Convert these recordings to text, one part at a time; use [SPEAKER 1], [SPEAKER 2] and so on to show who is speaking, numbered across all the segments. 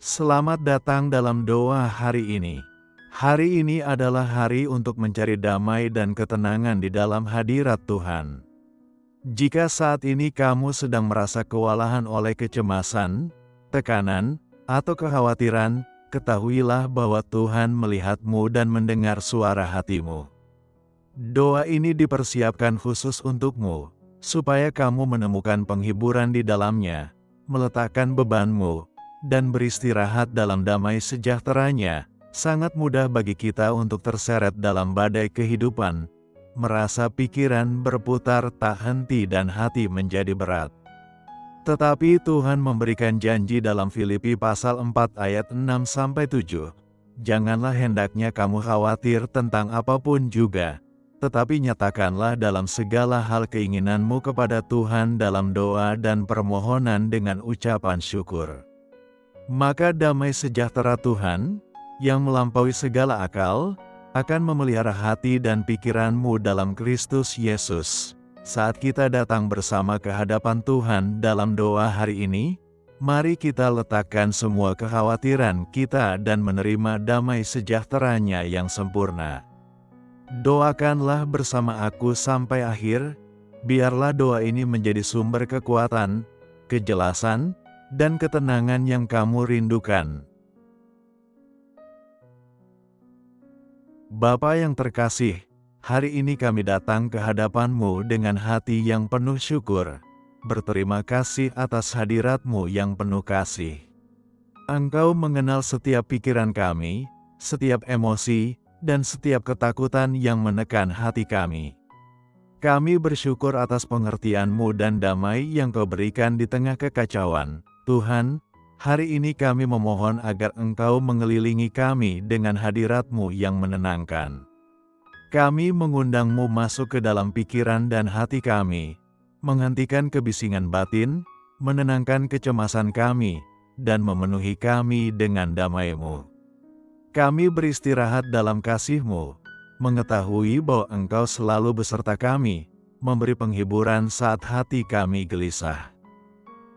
[SPEAKER 1] Selamat datang dalam doa hari ini. Hari ini adalah hari untuk mencari damai dan ketenangan di dalam hadirat Tuhan. Jika saat ini kamu sedang merasa kewalahan oleh kecemasan, tekanan, atau kekhawatiran, ketahuilah bahwa Tuhan melihatmu dan mendengar suara hatimu. Doa ini dipersiapkan khusus untukmu, supaya kamu menemukan penghiburan di dalamnya, meletakkan bebanmu, dan beristirahat dalam damai sejahteranya. Sangat mudah bagi kita untuk terseret dalam badai kehidupan, merasa pikiran berputar tak henti dan hati menjadi berat. Tetapi Tuhan memberikan janji dalam Filipi pasal 4 ayat 6-7. Janganlah hendaknya kamu khawatir tentang apapun juga, tetapi nyatakanlah dalam segala hal keinginanmu kepada Tuhan dalam doa dan permohonan dengan ucapan syukur. Maka damai sejahtera Tuhan, yang melampaui segala akal, akan memelihara hati dan pikiranmu dalam Kristus Yesus. Saat kita datang bersama ke hadapan Tuhan dalam doa hari ini, mari kita letakkan semua kekhawatiran kita dan menerima damai sejahteranya yang sempurna. Doakanlah bersama aku sampai akhir, biarlah doa ini menjadi sumber kekuatan, kejelasan, dan ketenangan yang kamu rindukan. Bapa yang terkasih, hari ini kami datang ke hadapan-Mu dengan hati yang penuh syukur, berterima kasih atas hadirat-Mu yang penuh kasih. Engkau mengenal setiap pikiran kami, setiap emosi, dan setiap ketakutan yang menekan hati kami. Kami bersyukur atas pengertian-Mu dan damai yang Kau berikan di tengah kekacauan. Tuhan, hari ini kami memohon agar Engkau mengelilingi kami dengan hadirat-Mu yang menenangkan. Kami mengundang-Mu masuk ke dalam pikiran dan hati kami, menghentikan kebisingan batin, menenangkan kecemasan kami, dan memenuhi kami dengan damai-Mu. Kami beristirahat dalam kasih-Mu, mengetahui bahwa Engkau selalu beserta kami, memberi penghiburan saat hati kami gelisah.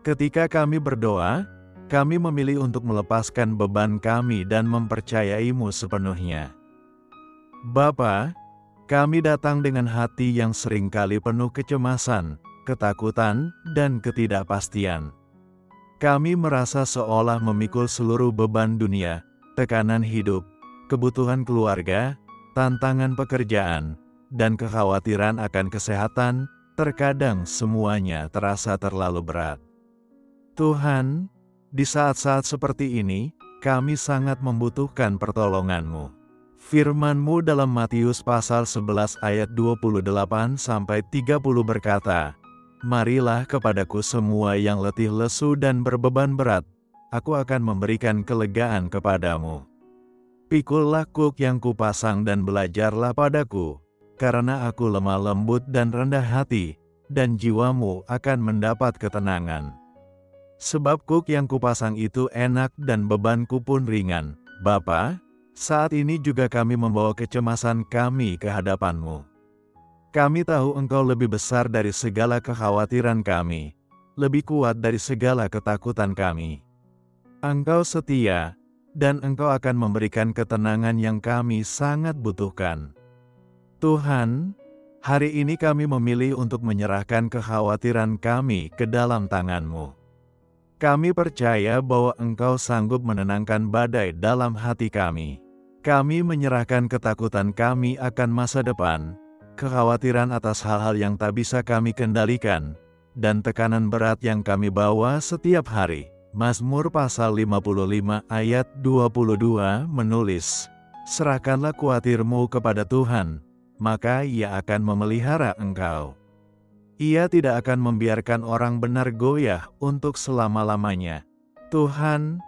[SPEAKER 1] Ketika kami berdoa, kami memilih untuk melepaskan beban kami dan mempercayai-Mu sepenuhnya. Bapa, kami datang dengan hati yang seringkali penuh kecemasan, ketakutan, dan ketidakpastian. Kami merasa seolah memikul seluruh beban dunia, tekanan hidup, kebutuhan keluarga, tantangan pekerjaan, dan kekhawatiran akan kesehatan. Terkadang semuanya terasa terlalu berat. Tuhan, di saat-saat seperti ini, kami sangat membutuhkan pertolongan-Mu. Firman-Mu dalam Matius pasal 11 ayat 28-30 berkata, "Marilah kepadaku semua yang letih lesu dan berbeban berat, aku akan memberikan kelegaan kepadamu. Pikullah kuk yang kupasang dan belajarlah padaku, karena aku lemah lembut dan rendah hati, dan jiwamu akan mendapat ketenangan. Sebab kuk yang kupasang itu enak dan bebanku pun ringan." Bapa, saat ini juga kami membawa kecemasan kami ke hadapan-Mu. Kami tahu Engkau lebih besar dari segala kekhawatiran kami, lebih kuat dari segala ketakutan kami. Engkau setia, dan Engkau akan memberikan ketenangan yang kami sangat butuhkan. Tuhan, hari ini kami memilih untuk menyerahkan kekhawatiran kami ke dalam tangan-Mu. Kami percaya bahwa Engkau sanggup menenangkan badai dalam hati kami. Kami menyerahkan ketakutan kami akan masa depan, kekhawatiran atas hal-hal yang tak bisa kami kendalikan, dan tekanan berat yang kami bawa setiap hari. Mazmur pasal 55 ayat 22 menulis, "Serahkanlah kuatirmu kepada Tuhan, maka Ia akan memelihara engkau. Ia tidak akan membiarkan orang benar goyah untuk selama-lamanya." Tuhan,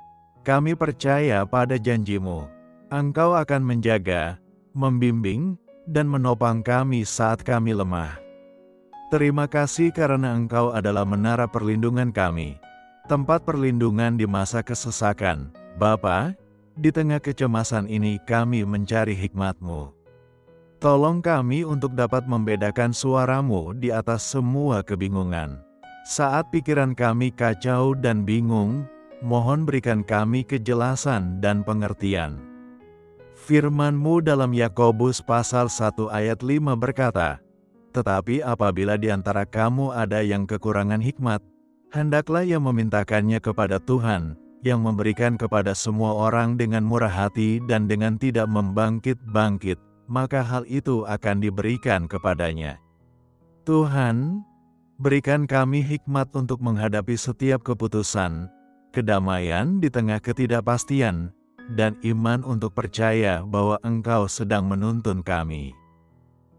[SPEAKER 1] kami percaya pada janji-Mu. Engkau akan menjaga, membimbing, dan menopang kami saat kami lemah. Terima kasih karena Engkau adalah menara perlindungan kami, tempat perlindungan di masa kesesakan. Bapa, di tengah kecemasan ini kami mencari hikmat-Mu. Tolong kami untuk dapat membedakan suara-Mu di atas semua kebingungan. Saat pikiran kami kacau dan bingung, mohon berikan kami kejelasan dan pengertian. Firman-Mu dalam Yakobus pasal 1 ayat 5 berkata, "Tetapi apabila di antara kamu ada yang kekurangan hikmat, hendaklah ia memintakannya kepada Tuhan, yang memberikan kepada semua orang dengan murah hati dan dengan tidak membangkit-bangkit, maka hal itu akan diberikan kepadanya." Tuhan, berikan kami hikmat untuk menghadapi setiap keputusan, kedamaian di tengah ketidakpastian, dan iman untuk percaya bahwa Engkau sedang menuntun kami.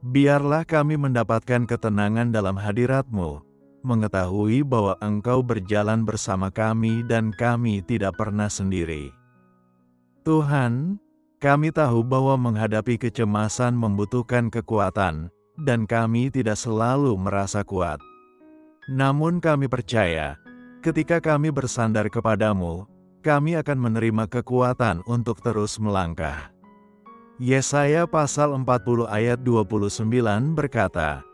[SPEAKER 1] Biarlah kami mendapatkan ketenangan dalam hadirat-Mu, mengetahui bahwa Engkau berjalan bersama kami dan kami tidak pernah sendiri. Tuhan, kami tahu bahwa menghadapi kecemasan membutuhkan kekuatan, dan kami tidak selalu merasa kuat. Namun kami percaya, ketika kami bersandar kepadamu, kami akan menerima kekuatan untuk terus melangkah. Yesaya pasal 40 ayat 29 berkata,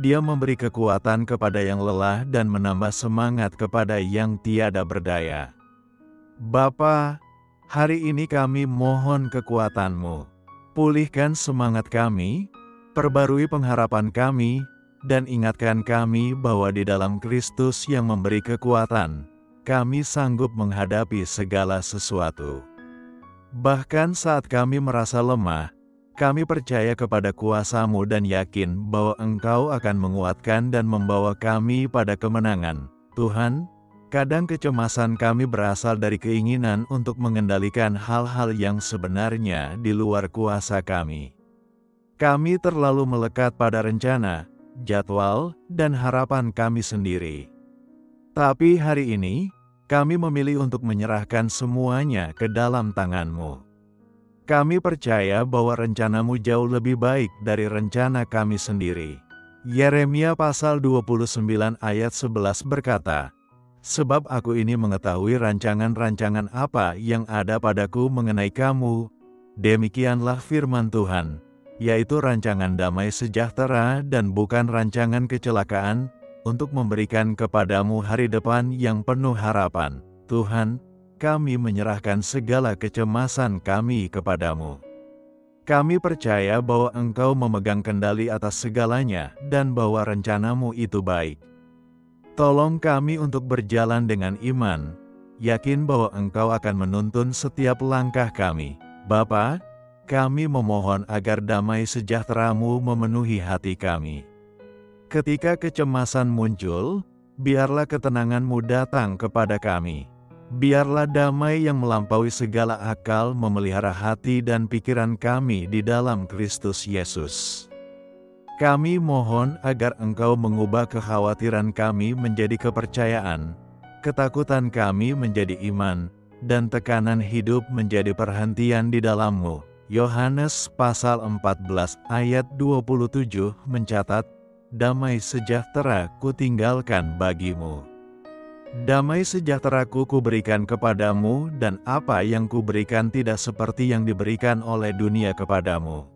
[SPEAKER 1] "Dia memberi kekuatan kepada yang lelah dan menambah semangat kepada yang tiada berdaya." Bapa, hari ini kami mohon kekuatan-Mu. Pulihkan semangat kami, perbarui pengharapan kami, dan ingatkan kami bahwa di dalam Kristus yang memberi kekuatan, kami sanggup menghadapi segala sesuatu. Bahkan saat kami merasa lemah, kami percaya kepada kuasa-Mu dan yakin bahwa Engkau akan menguatkan dan membawa kami pada kemenangan. Tuhan, kadang kecemasan kami berasal dari keinginan untuk mengendalikan hal-hal yang sebenarnya di luar kuasa kami. Kami terlalu melekat pada rencana, jadwal, dan harapan kami sendiri. Tapi hari ini, kami memilih untuk menyerahkan semuanya ke dalam tangan-Mu. Kami percaya bahwa rencana-Mu jauh lebih baik dari rencana kami sendiri. Yeremia pasal 29 ayat 11 berkata, "Sebab aku ini mengetahui rancangan-rancangan apa yang ada padaku mengenai kamu, demikianlah firman Tuhan, yaitu rancangan damai sejahtera dan bukan rancangan kecelakaan, untuk memberikan kepadamu hari depan yang penuh harapan." Tuhan, kami menyerahkan segala kecemasan kami kepadamu. Kami percaya bahwa Engkau memegang kendali atas segalanya dan bahwa rencana-Mu itu baik. Tolong kami untuk berjalan dengan iman, yakin bahwa Engkau akan menuntun setiap langkah kami. Bapa, kami memohon agar damai sejahtera-Mu memenuhi hati kami. Ketika kecemasan muncul, biarlah ketenangan-Mu datang kepada kami. Biarlah damai yang melampaui segala akal memelihara hati dan pikiran kami di dalam Kristus Yesus. Kami mohon agar Engkau mengubah kekhawatiran kami menjadi kepercayaan, ketakutan kami menjadi iman, dan tekanan hidup menjadi perhentian di dalam-Mu. Yohanes pasal 14 ayat 27 mencatat, "Damai sejahtera kutinggalkan bagimu. Damai sejahteraku kuberikan kepadamu, dan apa yang kuberikan tidak seperti yang diberikan oleh dunia kepadamu.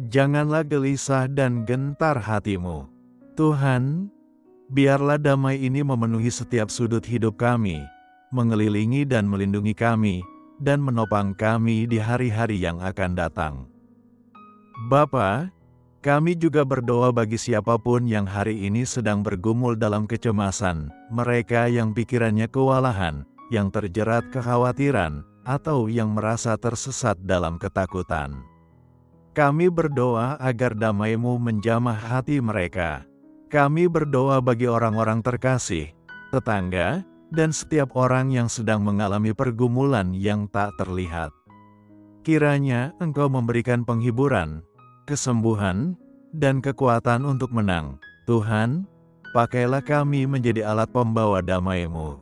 [SPEAKER 1] Janganlah gelisah dan gentar hatimu." Tuhan, biarlah damai ini memenuhi setiap sudut hidup kami, mengelilingi dan melindungi kami, dan menopang kami di hari-hari yang akan datang. Bapa, kami juga berdoa bagi siapapun yang hari ini sedang bergumul dalam kecemasan, mereka yang pikirannya kewalahan, yang terjerat kekhawatiran, atau yang merasa tersesat dalam ketakutan. Kami berdoa agar damai-Mu menjamah hati mereka. Kami berdoa bagi orang-orang terkasih, tetangga, dan setiap orang yang sedang mengalami pergumulan yang tak terlihat. Kiranya Engkau memberikan penghiburan, kesembuhan, dan kekuatan untuk menang. Tuhan, pakailah kami menjadi alat pembawa damai-Mu.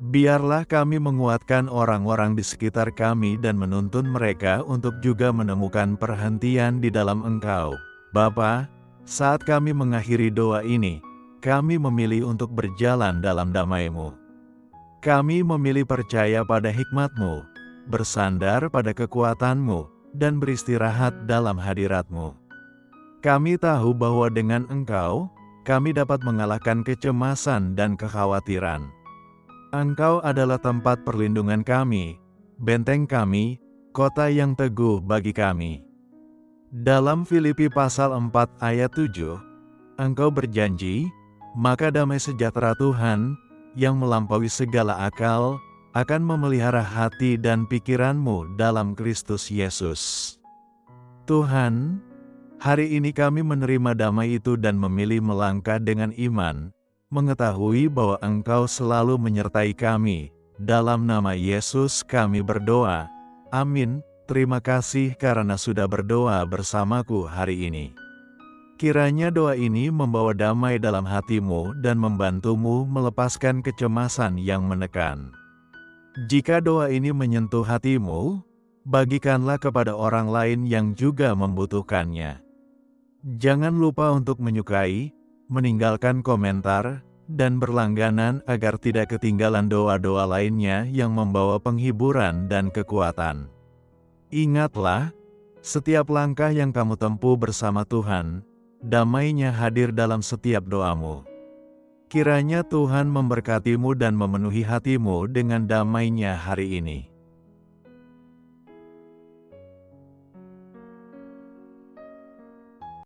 [SPEAKER 1] Biarlah kami menguatkan orang-orang di sekitar kami dan menuntun mereka untuk juga menemukan perhentian di dalam Engkau. Bapa, saat kami mengakhiri doa ini, kami memilih untuk berjalan dalam damai-Mu. Kami memilih percaya pada hikmat-Mu, bersandar pada kekuatan-Mu, dan beristirahat dalam hadirat-Mu. Kami tahu bahwa dengan Engkau, kami dapat mengalahkan kecemasan dan kekhawatiran. Engkau adalah tempat perlindungan kami, benteng kami, kota yang teguh bagi kami. Dalam Filipi pasal 4 ayat 7, Engkau berjanji, maka damai sejahtera Tuhan, yang melampaui segala akal, akan memelihara hati dan pikiranmu dalam Kristus Yesus. Tuhan, hari ini kami menerima damai itu dan memilih melangkah dengan iman, mengetahui bahwa Engkau selalu menyertai kami. Dalam nama Yesus kami berdoa. Amin. Terima kasih karena sudah berdoa bersamaku hari ini. Kiranya doa ini membawa damai dalam hatimu dan membantumu melepaskan kecemasan yang menekan. Jika doa ini menyentuh hatimu, bagikanlah kepada orang lain yang juga membutuhkannya. Jangan lupa untuk menyukai, meninggalkan komentar, dan berlangganan agar tidak ketinggalan doa-doa lainnya yang membawa penghiburan dan kekuatan. Ingatlah, setiap langkah yang kamu tempuh bersama Tuhan, damai-Nya hadir dalam setiap doamu. Kiranya Tuhan memberkatimu dan memenuhi hatimu dengan damai-Nya hari ini.